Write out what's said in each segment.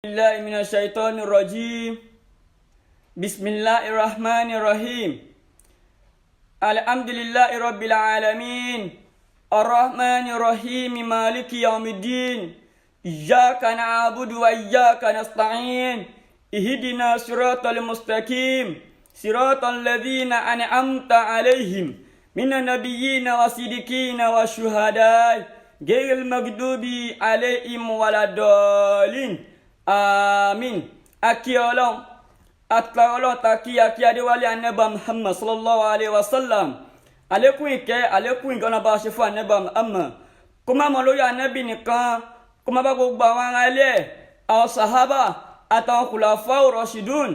الله من الشيطان الرجيم بسم الله الرحمن الرحيم الحمد لله رب العالمين الرحمن الرحيم مالك يوم الدين إياك نعبد وإياك نستعين اهدنا صراط المستقيم صراط الذين أنعمت عليهم من النبيين والصديقين والشهداء غير المغضوب عليهم ولا الضالين Amin. Aki Ọlọ́run, atla Ọlọ́run ta kí adéwálé anẹ́bà Muhammad sallallahu alaihi wasallam. Àlékún ìkẹ́, àlékún ìgọ́nà bá ṣe fún anẹ́bà Muhammad. Kó má mọ lórí anẹ́bì nìkan, kó má bá gbogbo àwọn ará ilé, àwọn sàhábà, àtàwọn khulafa'ur rashidun.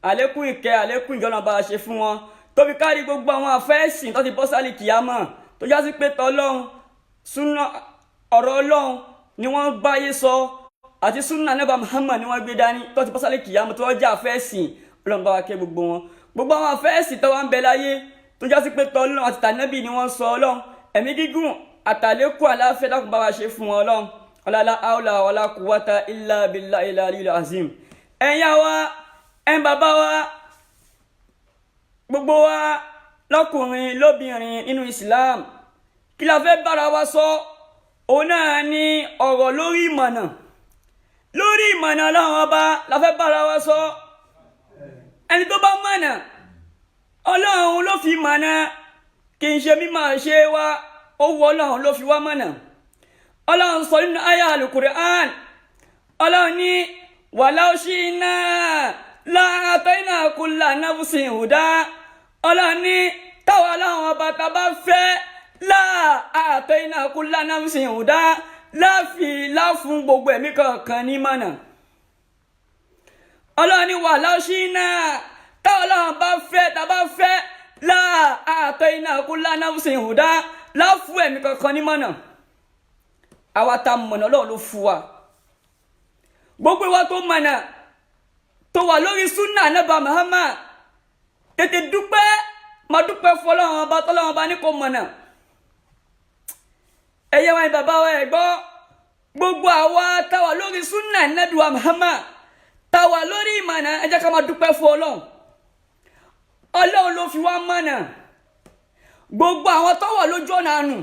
Àlékún ìkẹ́, àlékún ìgọ́nà bá ṣe fún wọn. Tó fi kárí gbogbo àwọn àfẹ́sìn tó ti bọ́ sálì kìyámà. Tó já sí pé tọ́lọ́run, súnà ọ̀rọ̀ Ọlọ́run ni wọ́n báyé sọ. Àti sunna neba Muhammad ni wọ́n gbé dání tó ti pasale kiyama tó jẹ́ àfẹ́sìn Ọlọ́run bá wa kẹ́ gbogbo wọn gbogbo àwọn àfẹ́sìn tó wà ńbẹ láyé tó jásí pé tọ́lọ́run àti tànábì ni wọ́n sọ Ọlọ́run ẹ̀mí gígùn àtàlékún àlàáfíà dákun bá wa ṣe fún wọn Ọlọ́run ọlá haula wala quwwata illa billahi al-aliyyil azim ẹ̀yà wa ẹ̀yin bàbá wa gbogbo wa lọ́kùnrin lóbìnrin nínú Islam kí la fẹ́ bára wa sọ òun náà ni ọ̀rọ̀ lórí ìmọ̀nà Ọlọ́run ọba la fẹ́ bára wa sọ ẹni tó bá mọ̀nà Ọlọ́run ló fi mọ̀nà kì í ṣe mímọ̀ ṣe wá owó Ọlọ́run ló fi wá mọ̀nà Ọlọ́run sọ nínú àyá al-Qur'an Ọlọ́run ní walau shi'na la'atayna kulla nafsin huda Ọlọ́run ní táwa Ọlọ́run ọba tá bá fẹ́ la'atayna kulla nafsin huda láfún gbogbo ẹ̀mí kankan ní mọ̀nà Ọlọ́run ní walau shi'na táwọn Ọlọ́run bá fẹ́ tàbá fẹ́ la'atayna kulla nafsin huda láfún ẹ̀mí kankan ní mọ̀nà àwa tá mọ̀nà Ọlọ́run ló fún wa gbogbo wa tó mọ̀nà tó wà lórí súnà nẹ́bà Muhammad tètè dúpẹ́ ma dúpẹ́ fọlọ́run ọba tọ́lọ́run ọba ní kò mọ̀nà ẹ̀yẹ́ wọn bàbá wa ẹ̀gbọ́ gbogbo àwa táwa lórí súnà nẹ́bà Muhammad táwa lórí ìmọ̀nà ẹ jẹ́ ká máa dúpẹ́ fún Ọlọ́run ló fi wá mọ̀nà gbogbo àwọn tó wà lójú ọ̀nà àánú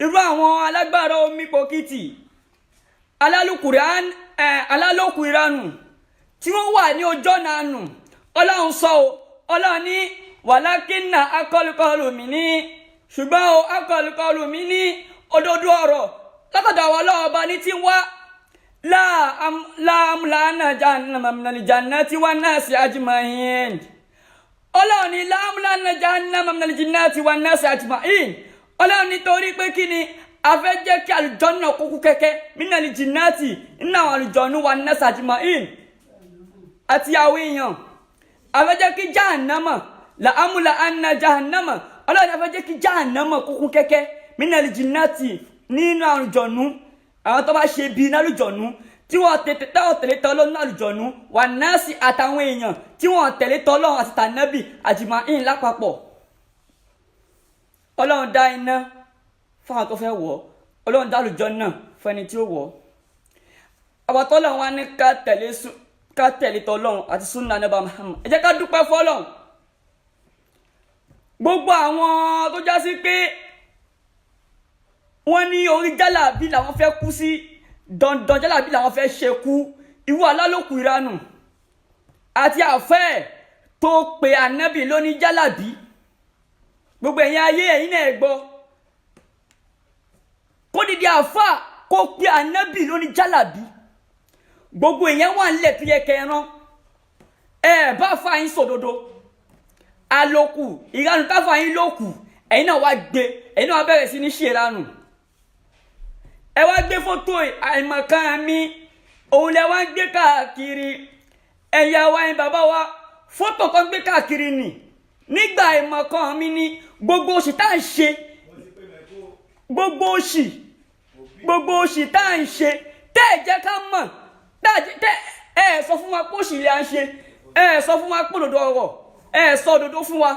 irú àwọn alágbára omi pòkìtì alálòkù ìranù tí wọ́n wà ní ojú ọ̀nà àánú Ọlọ́run sọ Ọlọ́run ní wàlákínà akọlùkọlù mi ní ṣùgbọ́n akọlùkọlù mi ní òdodo ọ̀rọ̀ látọ̀dọ̀ àwọn Ọlọ́run ọba ní tí ń wá láàmúlànà jahannama minal jannati wan nasi ajma'in Ọlọ́run ní láàmúlànà jahannama minal jannati wan nasi ajma'in Ọlọ́run nítorí pé kí ni a fẹ́ jẹ́ kí àlùjànnà kúkú kẹ́kẹ́ minal jannati nínú àwọn àlùjànnú wan nasi ajma'in àti àwọn èèyàn a fẹ́ jẹ́ kí jahannama láàmúlànà jahannama Ọlọ́run a fẹ́ jẹ́ kí jahannama kúkú kẹ́kẹ́ minal jannati nínú àlùjànnú àwọn tó bá ṣe bí nálùjọ̀nú tí wọ́n tẹ̀lé tọ́lọ́ nálùjọ̀nú wà náàsì àtàwọn èèyàn tí wọ́n tẹ̀lé tọ́lọ́ àti tànábì àjìmáìn lápapọ̀ Ọlọ́run dá iná fáwọn tó fẹ́ wọ̀ Ọlọ́run dá àlùjànnà fún ẹni tí ó wọ̀ àwọn tọ́lọ́run wá ní ká tẹ̀lé tọ́lọ́run àti súnà nẹ́bà Muhammad ẹ jẹ́ ká dúpẹ́ fọ́lọ́run gbogbo àwọn tó já sí pé wọ́n ní orí jálàbí làwọn fẹ́ kú sí dandan jálàbí làwọn fẹ́ ṣe kú irú alálòkù ìranù àti àfẹ́ tó pe ànábì lóní jálàbí gbogbo ẹ̀yin ayé ẹ̀yin náà gbọ́ kó dìde àfà kó pe ànábì lóní jálàbí gbogbo èèyàn wà nílẹ̀ tó yẹ kẹran bá fà yín sòdodo àlòkù ìranù káfà yín lòkù ẹ̀yin náà wá gbé ẹ̀yin náà wá bẹ̀rẹ̀ sí ní ṣe ìranù ẹ wá gbé fọ́tò àìmọ̀kan mi òun lẹ wá ń gbé káàkiri ẹ̀yà wa ẹ̀yin bàbá wa fọ́tò kan gbé káàkiri nì nígbà àìmọ̀kan mi ní gbogbo òṣì tá à ń ṣe gbogbo òṣì tá à ń ṣe tẹ́ ẹ̀ jẹ́ ká mọ̀ tẹ́ ẹ̀ sọ fún wa pé òṣì lè à ń ṣe ẹ̀ sọ fún wa pé òdodo ọ̀rọ̀ ẹ̀ sọ òdodo fún wa.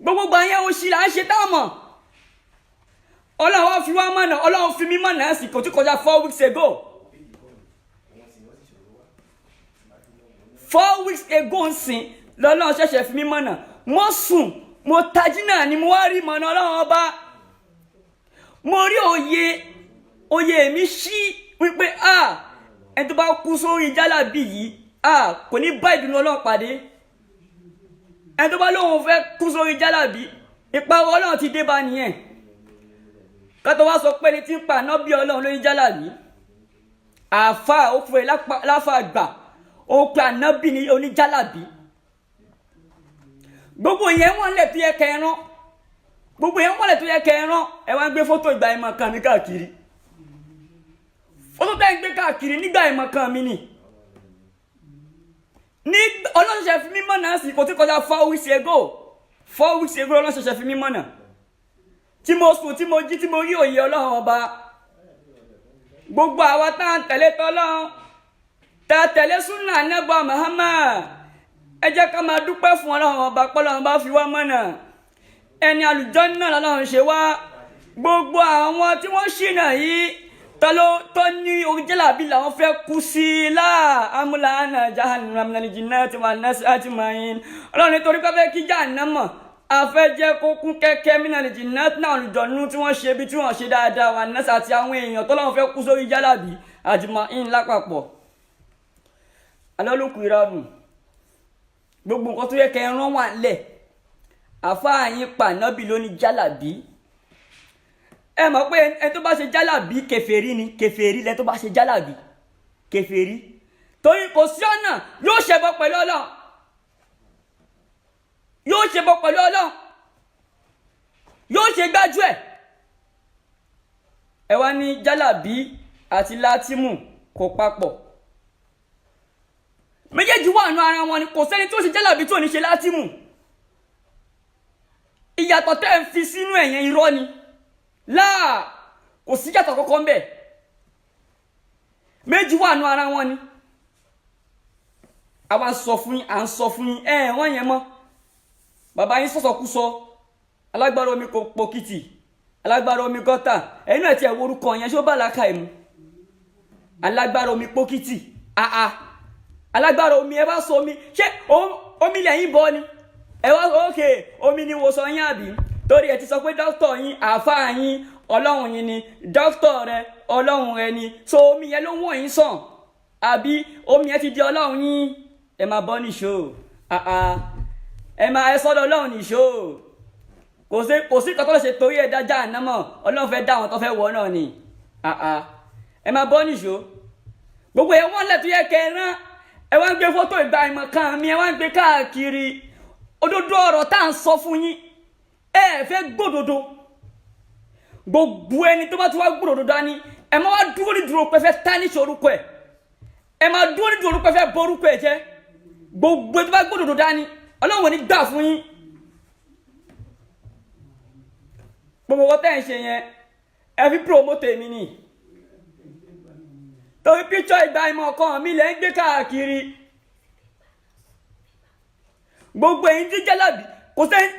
gbogbo àyẹ̀wò òṣì là ń ṣe tá a mọ̀ Ọlọ́run wá fi wá mọ̀nà Ọlọ́run fi mí mọ̀nà sí kò tí kọjá 4 weeks ago 4 weeks ago ń sìn lọ́lọ́run ṣẹ̀ṣẹ̀ fi mí mọ̀nà mo sùn mo tají náà ni mo wá rí mọ̀nà Ọlọ́run ọba mo rí òye mi ṣí wípé ẹni tó bá kú sórí jálàbí yìí kò ní bá ìdùnnú Ọlọ́run pàdé ẹni tó bá lóun fẹ́ kú sórí jálàbí ìparun Ọlọ́run ti dé bá nìyẹn kátó wá sọ pé ní tí ń pa ànábì Ọlọ́run lórí jálàbí àáfà ó fún ẹ láfa gbà ó pe ànábì ní oníjálàbí gbogbo yẹn wọ́n lẹ̀ tó yẹ kẹran gbogbo yẹn wọ́n lẹ̀ tó yẹ kẹran ẹ wá ń gbé fótó ìgbà ìmọ̀ kan mi káàkiri fótó tẹ́ ń gbé káàkiri nígbà ìmọ̀ kan mi ni ní Ọlọ́run ṣe fi mí mọ̀nà sí kò tí kọjá 4 weeks ago Ọlọ́run ṣe fi mí mọ̀nà tí mo sùn tí mo jí tí mo rí òye Ọlọ́run ọba gbogbo àwa tá à ń tẹ̀lé tọ́lọ́run tá a tẹ̀lé súnà Ànábì Muhammad ẹ jẹ́ ká máa dúpẹ́ fún Ọlọ́run ọba pọ́lọ́run bá fi wá mọ̀nà ẹni àlùjánnà lọ́lọ́run ṣe wá gbogbo àwọn tí wọ́n ṣìnà yìí tó ní oríjẹ́làbí làwọn fẹ́ kú sí amúlá àná jahannam minal jinnati wan nasi ajma'in Ọlọ́run nítorí pé fẹ́ kí jahannama afẹ́jẹ́ kó kún kẹ́kẹ́ minal jinnati náà àlùjọ̀nnú tí wọ́n ṣe bí tí wọ́n ṣe dáadáa wan nasi àti àwọn èèyàn tó láwọn fẹ́ kú sórí jálàbí ajma'in lápapọ̀ alọ́lùkù ìrọ̀rùn gbogbo nǹkan tó yẹ kẹ́ ẹran wà lẹ̀ àfáà yín pànábì ló ní jálàbí ẹ mọ̀ pé ẹni tó bá ṣe jálàbí kèfèrí ni kèfèrí lẹ́ni tó bá ṣe jálàbí kèfèrí torí kò sí ọ̀nà yóò ṣẹbọ pẹ̀lú Ọlọ́run yóò ṣẹbọ pẹ̀lú Ọlọ́run yóò ṣe gbájú ẹ wá ní jálàbí àti látìmù kò papọ̀ méjèèjì wà nù ara wọn ni kò sẹ́ni tó ṣe jálàbí tó ní ṣe látìmù ìyàtọ̀ tẹ́ ń fi sínú ẹ̀yẹn irọ́ ni láà kò sí yàtọ̀ kọ́kọ́ ń bẹ̀ méjì wà nù ara wọn ni àwa ń sọ fún yín wọ́n yẹn mọ́ bàbá yín sọ̀sọ̀kúsọ alágbára omi kò pòkìtì alágbára omi gọ́tà ẹ̀yìn náà ti ẹ̀ worúkọ yẹn ṣé ó bá làákà ẹ̀ mu alágbára omi pòkìtì alágbára omi ẹ bá sọ omi ṣé omi lẹ́yìn bọ́ ni ẹ wá òkè omi ni wòsàn yín àbí torí ẹ ti sọ pé dókítà yín àáfàá yín Ọlọ́run yín ni dókítà rẹ Ọlọ́run rẹ ni so omi yẹn ló wọ̀n yín sàn àbí omi yẹn ti di Ọlọ́run yín ẹ máa bọ́ nìṣó ẹ máa ẹ sọ́dọ̀ Ọlọ́run nìṣó kò sí kan tó lè ṣe torí ẹ dájà ànámọ̀ Ọlọ́run fẹ́ dá àwọn tó fẹ́ wọ̀ náà ni ẹ máa bọ́ nìṣó gbogbo ẹ wọ́n lẹ̀ tó yẹ kẹran ẹ wá ń gbé fọ́tò ìgbà ìmọ̀ kan mi ẹ wá ń gbé káàkiri òdodo ọ̀rọ̀ tá à ń sọ fún yín ẹ fẹ́ gbódodo gbogbo ẹni tó bá ti wá gbódodo dání ẹ máa wá dúró ní dúró pé fẹ́ tánìṣe orúkọ ẹ máa dúró ní dúró pé fẹ́ bọ orúkọ ẹ jẹ́ gbogbo ẹni tó bá gbódodo dání Ọlọ́run ò ní gbà fún yín gbogbo ọkọ tẹ́ ẹ̀ ń ṣe yẹn ẹ fi promote èmi ni torí píṣọ ìgbà ìmọ̀ kan mi lẹ́ ń gbé káàkiri gbogbo ẹ̀yin tí jálàbí kò sẹ́yìn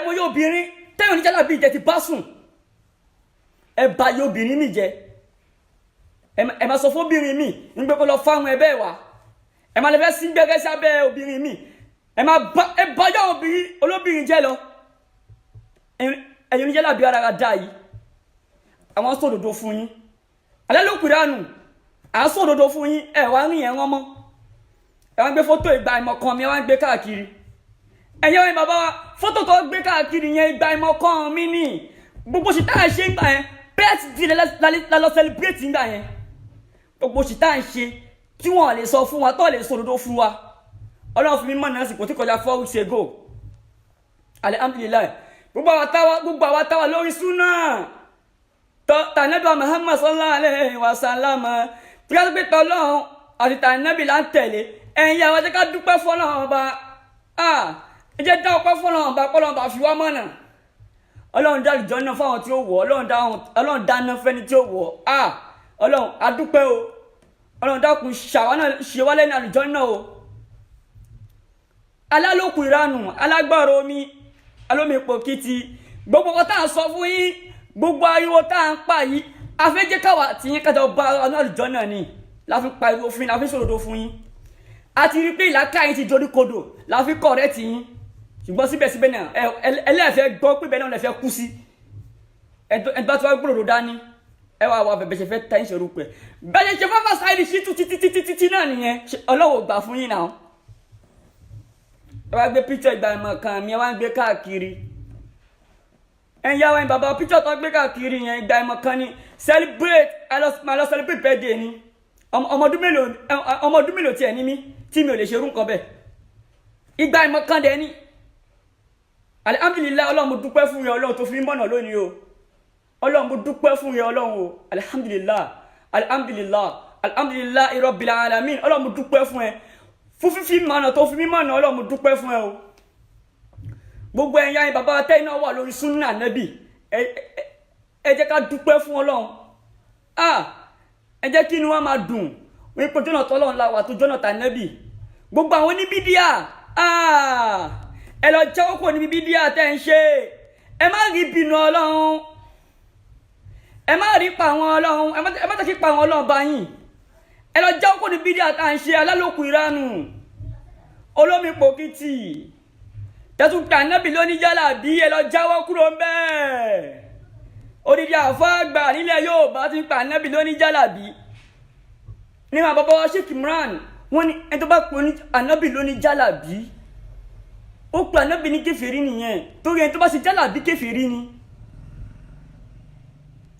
mo yóò obìnrin tẹ́yìn ní jálàbí ìjẹ ti bá sùn ẹ bá yóò obìnrin mi jẹ ẹ máa sọ fún obìnrin mi ń gbé kó lọ fáwọn ẹbẹ́ wa ẹ máa lè fẹ́ sí gbẹ́gẹ́ sábẹ́ obìnrin mi ẹ bá yọ olóbìnrin jẹ lọ ẹ̀yin ní jálàbí ara dá yìí àwọn sòdodo fún yín alẹ́ ló kúrẹ́ àánú à ń sòdodo fún yín ẹ wá rìn yẹn wọ́n mọ́ ẹ wá ń gbé fótó ìgbà ìmọ̀ kan mi ẹ wá ń gbé káàkiri ẹ̀yẹ́ wọ́n bàbá wa fótó tó gbé káàkiri yẹn ìgbà ìmọ̀ kan mi ní gbogbo ṣì tá à ń ṣe ń gbà yẹn birthday lálọ́ celebrate ń gbà yẹn gbogbo ṣì tá à ń ṣe tí wọ́n lè sọ fún wa tó lè sòdodo fún wa Ọlọ́run fún mi mọ̀ náà sì kò tí kọjá 4 weeks ago alhamdulilayi gbogbo àwa táwa lórí súnà tànẹ́bà Muhammad sallallahu alaihi wa sallam tí a gbé tọ́lọ́run àti tànẹ́bì là ń tẹ̀lé ẹ̀yin àwọn jẹ́ ká dúpẹ́ fọ́lọ́run ọba ẹ jẹ́ dá ọpẹ́ fọ́lọ́run ọba pọ́lọ́run ọba fi wá mọ̀nà Ọlọ́run dá ìjọ náà fáwọn tí ó wọ̀ Ọlọ́run dáná fẹ́ni tí ó wọ̀ Ọlọ́run adúpẹ́ o Ọlọ́run dákun ṣe wá lẹ́ni àlùjọ náà o alálòkù ìranù alágbára omi alómi pòkìtì gbogbo ọkọ tá à ń sọ fún yín gbogbo ariwo tá à ń pa yìí afẹ́jẹ́ káwa tí yín kájọ bá ọ̀nà àlùjọ náà ni la fi pariwo fún yín la fi sòdodo fún yín a ti rí pé ìlàkà yín ti dorí kodò la fi kọ̀rẹ́ tì yín ṣùgbọ́n síbẹ̀síbẹ̀ náà ẹlẹ́fẹ̀ẹ́ gbọ́ pé bẹ́ẹ̀ náà lẹ́fẹ̀ẹ́ kú sí ẹgbẹ́ tí wọ́n gbòòrò dání ẹ wá wà bẹ̀bẹ̀ ṣe fẹ́ ta ìṣòro pẹ̀ bẹ́ẹ̀ ṣe fẹ́ fà sáyẹ́dì sí títí náà nìyẹn ọlọ́wọ́ gbà fún yín náà ẹ wá gbé píṣọ ìgbà ìmọ̀ kan mi ẹ wá ń gbé káàkiri ẹ ń yá wáyé bàbá píṣọ tó gbé káàkiri yẹn ìgbà ìmọ̀ kan ni celebrate máa lọ celebrate birthday ni ọmọ ọdún mélòó tiẹ̀ ní mí tí mi ò lè ṣerú nǹkan bẹ́ẹ̀ ìgbà ìmọ̀ kan dẹ̀ ni alhamdulilayi ọlọ́run mo dúpẹ́ fún yẹn ọlọ́run tó fi mọ̀nà lónìí o ọlọ́run mo dúpẹ́ fún yẹn ọlọ́run o alhamdulilayi rabbil alamin ọlọ́run mo dúpẹ́ fún ẹ fún fífi mọ̀nà tó fi mí mọ̀nà ọlọ́run mo dúpẹ́ fún ẹ o gbogbo ẹ̀yà yẹn bàbá tẹ́yìn náà wà lórí súnà nẹ́bì ẹ jẹ́ ká dúpẹ́ fún ọlọ́run ẹ jẹ́ kí inú wa máa dùn wípé jọ́nà tọ́lọ́run la wà tó jọ́nà tà nẹ́bì gbogbo àwọn oníbídíà ẹ lọ jáwọ́ kò níbi bídíà tẹ́ ń ṣe ẹ má rí bínú ọlọ́run ẹ má rí pa àwọn ọlọ́run ẹ má tẹ́kí pa àwọn ọlọ́run báyìí ẹ lọ jáwọ́ kò níbi bídíà tá ń ṣe alálòkù ìranù olómi pòkìtì tẹ́tù pé ànábì ló ní jálàbí ẹ lọ jáwọ́ kúrò ń bẹ́ẹ̀ odidi àfáàgbà nílẹ̀ Yorùbá ti ń pa ànábì ló ní jálàbí ní ma bàbá wa Sheikh Imran wọ́n ní ẹni tó bá pè ní ànábì ló ní jálàbí ó pè ànábì ní kèfèrí nìyẹn torí ẹni tó bá ṣe jálàbí kèfèrí ni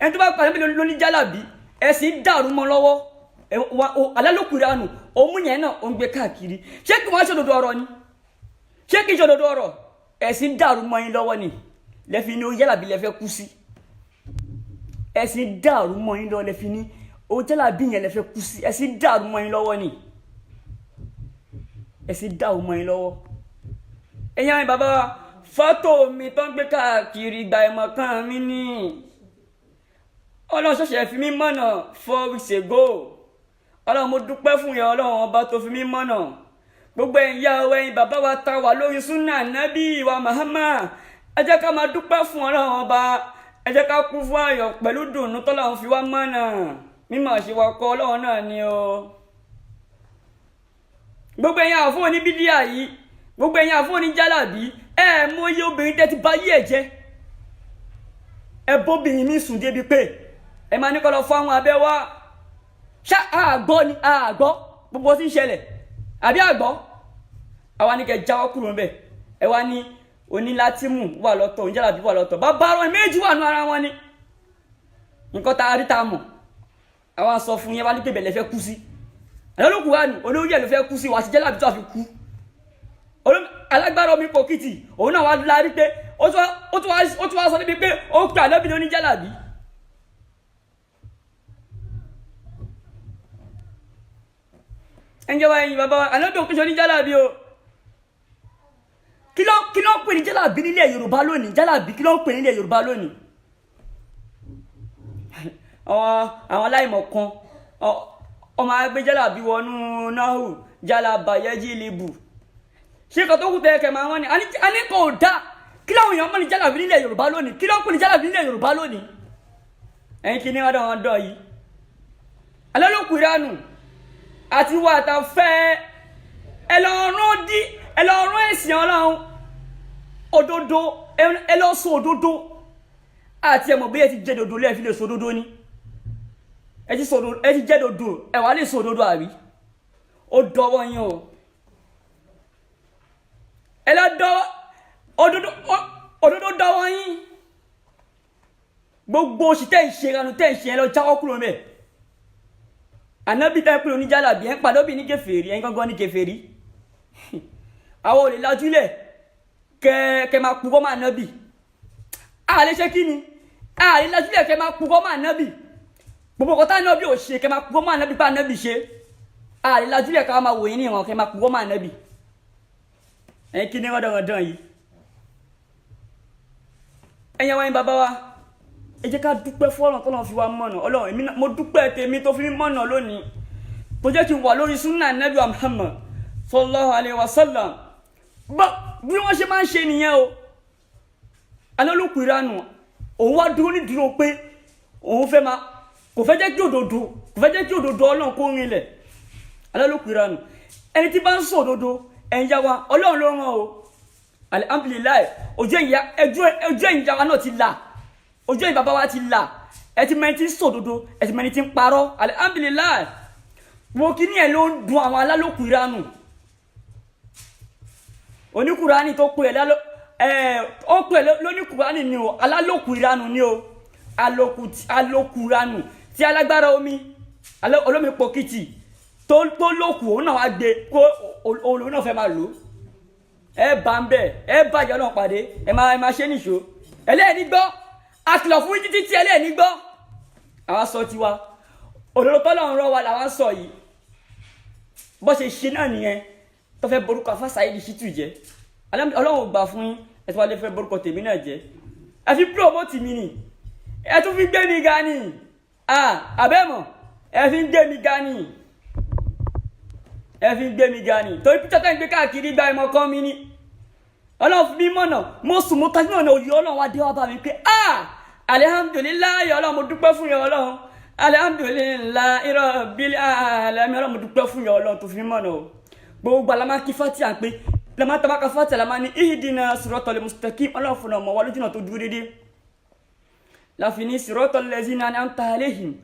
ẹni tó bá pè ànábì ló ní jálàbí ẹ̀sìn dàrú mọ́ lọ́wọ́ alálòkùnrin àánú òun yẹn náà ó ń gbé káàkiri ṣé kí wọ́n ṣòdodo ọ̀rọ̀ ni ṣé kí ṣòdodo ọ̀rọ̀ ẹ̀sìn dàrú mọ́ yín lọ́wọ́ ni lẹ́fi ní ó jálàbí lẹ́fẹ́ kú sí ẹ̀sìn dàrú mọ́ yín lọ́wọ́ lẹ́fi ní ó jálàbí yẹn lẹ́fẹ́ kú sí ẹ̀sìn dàrú mọ́ yín lọ́wọ́ ni ẹ̀sìn dàrú mọ́ yín lọ́wọ́ ẹ̀yà mi bàbá fọ́tò mi tó ń gbé káàkiri ìgbà ìmọ̀ kan mi ní ọlọ́run ṣẹ̀ṣẹ̀ fi mí mọ̀nà 4 weeks ago ọlọ́run mo dúpẹ́ fún yẹn ọlọ́run ọba tó fi mí mọ̀nà gbogbo ẹ̀yà ẹ̀yìn bàbá wa ta wà lórí súnà nábì wa Muhammad ẹ jẹ́ ká máa dúpẹ́ fún ọlọ́run ọba ẹ jẹ́ ká kú fún ayọ̀ pẹ̀lú dùnú tọ́lọ́run fi wá mọ̀nà mímọ̀ ṣe wa kọ́ ọlọ́run náà ni o gbogbo ẹ̀yà àfún oníbídíà yìí gbogbo ẹ̀yin àfún oníjálàbí mú iye obìnrin tẹ́ ti bá yí ẹ̀ jẹ́ ẹ bóbìnrin mi sùn débi pé ẹ máa ní kọ́ lọ fún àwọn abẹ́ wá ṣá àgbọ́ ni àgbọ́ gbogbo tí ń ṣẹlẹ̀ àbí àgbọ́ àwa ní kẹ́ jáwọ́ kúrò ńbẹ̀ ẹ wá ní onílátìmù wà lọ́tọ̀ oníjálàbí wà lọ́tọ̀ bàbá àwọn méjì wà nú ara wọn ni nǹkan tá a rí tá a mọ̀ àwọn sọ fún yẹn wá ní pé bẹ̀lẹ̀ fẹ́ kú sí àlọ́lùkù wà ní olórí ẹ̀ ló fẹ́ kú sí wà sí jálàbí tó a fi kú alágbára omi pòkìtì òun náà wá lárí pé ó tún wá sọ níbi pé ó pè ànábì lóní jálàbí ẹnjẹ́ wa ẹ̀yìn bàbá wa ànábì òkú ṣe ní jálàbí o kí ló ń pè ní jálàbí nílẹ̀ Yorùbá lónìí jálàbí kí ló ń pè nílẹ̀ Yorùbá lónìí àwọn aláìmọ̀ kan ọmọ agbé jálàbí wọnú náhù jálàbà yẹjí libu ṣé kan tó kù tẹ́ kẹ́ máa wọ́n ni a ní kò dá kí láwọn èèyàn mọ́ ní jálàbí nílẹ̀ Yorùbá lónìí kí ló ń pè ní jálàbí nílẹ̀ Yorùbá lónìí ẹ̀yin kí ní wọ́n dán wọn dán yìí alẹ́lòkù ìranù àti wà àtàfẹ́ ẹlọ́rún ẹ̀sìn Ọlọ́run òdodo ẹlọ́sùn òdodo àti ẹmọ̀ bí ẹ ti jẹ́ dodo lẹ́ẹ̀fi lè sọ òdodo ní ẹ ti jẹ́ dodo ẹwà lè sọ òdodo àrí ó dọwọ́ yín o ẹlọ́dọ́ òdodo dọwọ́ yín gbogbo oṣù tẹ́ ìṣe ìranù tẹ́ ìṣe ẹlọ jáwọ́ kúrò mẹ́ ànábì tẹ́ pé oníjálàbí ẹ̀ ń padà bí ní kèfèrí ẹ̀ ń gángan ní kèfèrí àwọn olè lajúlẹ̀ kẹ máa purọ́ máa nábì àlè ṣe kí ni àlè lajúlẹ̀ kẹ máa purọ́ máa nábì gbogbo kọta nábì ò ṣe kẹ máa purọ́ máa nábì bá nábì ṣe àlè lajúlẹ̀ ká máa wòye ní ìwọ̀n kẹ máa purọ́ máa nábì ẹ̀yin kí ni rọ́dọ̀rọ̀dọ̀ yìí ẹ̀yin wáyé bàbá wa ẹ jẹ́ ká dúpẹ́ fún Ọlọ́run tó lọ́n fi wá mọ̀nà Ọlọ́run èmi mo dúpẹ́ tèmi tó fi mí mọ̀nà lónìí tó jẹ́ kí n wà lórí súnà Nábì Muhammad sallallahu alaihi wasallam bí wọ́n ṣe máa ń ṣe nìyẹn o alólùkù ìranù òun wá dúró ní dúró pé òun fẹ́ máa kò fẹ́ jẹ́ kí òdodo Ọlọ́run kó rinlẹ̀ alálòkùnrin ẹni tí bá ń sọ òdodo ẹ̀yà wa Ọlọ́run ló rán o alhamdulilayi ẹjọ́ ìyá wa náà ti là ojú ẹ̀yin bàbá wa ti là ẹ ti mẹ́ni tí ń sọ òdodo ẹ ti mẹ́ni tí ń parọ́ alhamdulilayi wo kí ni ẹ̀ ló ń dun àwọn alálòkùnrin oníkùránì tó pè ó pè lóníkùránì ni o alálòkùránù ni o alókùránù tí alágbára olómi pòkìtì tó lókù òun náà wá gbé kó òun náà fẹ́ máa lò ẹ bá ń bẹ̀ ẹ bàjẹ́ náà pàdé ẹ máa ṣe nìṣó ẹlẹ́ẹ̀ni gbọ́ àkìlọ̀ fún títí tí ẹlẹ́ẹ̀ni gbọ́ àwọn sọ tiwa òdodo tọ́lọ́run rán wa làwọn sọ yìí bó ṣe ṣe náà nìyẹn tó fẹ́ borúkọ Alfa Saheed Shittu jẹ́ Ọlọ́run gbà fún yín ẹ tó wá lè fẹ́ borúkọ tèmi náà jẹ́ ẹ fi promote mi ni ẹ tún fi gbé mi ga ni àbẹ́mọ̀ ẹ fi gbé mi ga ni torí píṣẹ́ tẹ́ ń gbé káàkiri gba ìmọ̀ kan mi ni Ọlọ́run fi mí mọ̀nà mo sùn mo tajú náà ní òye Ọlọ́run wá dé wá bá mi pé alihamudulilayi Ọlọ́run mo dúpẹ́ fún yẹn Ọlọ́run alihamudulilayi rabbil alamin Ọlọ́run mo dúpẹ́ fún yẹn Ọlọ́run tó fi mí mọ̀nà o gbogbo alama kí fati à ń pé lamá tabaka fati alama ní ihdina siratal mustaqim Ọlọ́run fún ọmọ wa lójú náà tó dúró dédé láfi ní siratal lazina an'amta alayhim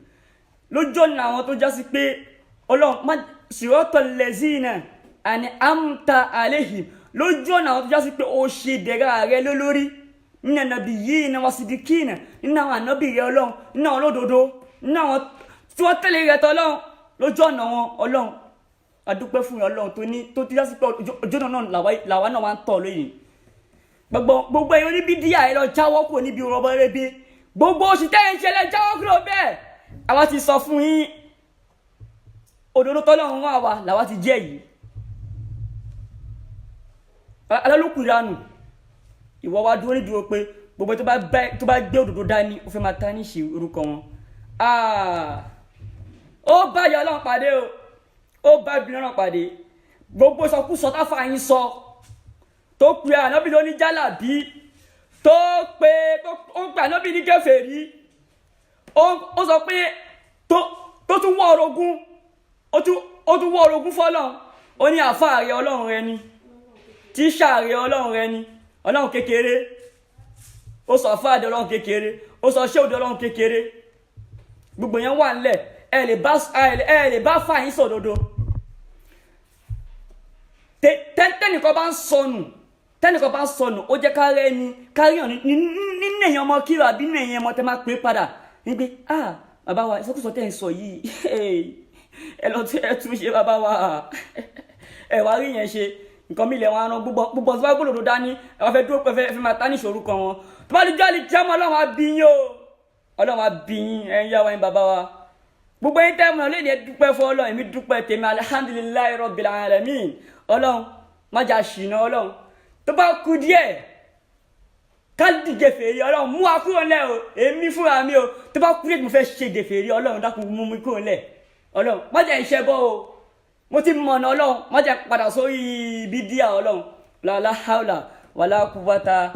lójú ọ̀nà àwọn tó jásí pé Ọlọ́run má siratal lazina an'amta alayhim lójú ọ̀nà àwọn tó jásí pé ó ṣe dẹ̀ra rẹ lólórí nínú nabiyyina wasidikina nínú àwọn ànábì rẹ Ọlọ́run nínú àwọn olódodo nínú àwọn tí wọ́n tẹ̀lé rẹ tọ́lọ́run lójú ọ̀nà wọn Ọlọ́run adúpẹ́ fún Ọlọ́run tó ti jásí pé ọjọ́ náà làwa náà máa ń tọ̀ lóyìn gbogbo ẹ̀yin oníbídíà ẹ lọ jáwọ́ kúrò níbi rọ̀bọ̀ rẹ́bí gbogbo oṣù tẹ́yìn ṣe lẹ jáwọ́ kúrò bẹ́ẹ̀ àwa ti sọ fún yín òdodo tọ́lọ́run wà wá làwa ti jẹ́ yìí alálòkùnrin ìwọ wa dúró nídúró pé gbogbo tó bá gbé òdodo dání ó fẹ́ máa ta ní ìṣe orúkọ wọn ó báyọ̀ Ọlọ́run pàdé o ó bá obìnrin náà pàdé gbogbo sọkúsọ táfà yín sọ tó pe ànábì ló ní jálàbí ó pe ànábì ní kèfèrí ó sọ pé tó tún wọ́ orogún ó tún wọ́ orogún fọ́lọ́run ó ní àfáà rẹ Ọlọ́run rẹ ni tíṣà rẹ Ọlọ́run rẹ ni Ọlọ́run kékeré ó sọ àfáà dé Ọlọ́run kékeré ó sọ ṣé òde Ọlọ́run kékeré gbogbo yẹn wà nílẹ̀ ẹ lè bá fà yín sòdodo tẹ́nìkan bá ń sọnù ó jẹ́ káríyàn nínú èèyàn ọmọ kíra àbí nínú èèyàn ọmọ tẹ́ máa pè padà wípé bàbá wa ìsọkúsọ tẹ́ ń sọ yìí ẹ lọ tún ẹ tún ṣe bàbá wa ẹ wá rí yẹn ṣe nǹkan mi lẹ̀ wọn aràn gbogbo ọ̀sán bá gbọ́dọ̀ dání ẹ wá fẹ́ dúró pẹ́ fẹ́ máa tá ní ìṣòro kan wọn tó bá dúdú àlè jámọ́ Ọlọ́run á bí yín o Ọlọ́run á bí yín ẹ̀ ń yá wa yín bàbá wa gbogbo yín tẹ́ mọ̀ lónìí ẹ dúpẹ́ fún Ọlọ́run èmi dúpẹ́ tèmi alhamdulillahi rabbil alamin Ọlọ́run má jà ṣìnà Ọlọ́run tó bá kú díẹ̀ ká dìje fèrè Ọlọ́run mú wa kúrò ńlẹ̀ o èmi fúnra mi o tó bá kú díẹ̀ mo fẹ́ ṣe fèrè Ọlọ́run dákun mú mi kúrò ńlẹ̀ Ọlọ́run má jà ìṣẹ́ bọ́ o mo ti mọ̀nà Ọlọ́run má jà padà sórí bídíà Ọlọ́run la hawla wala quwwata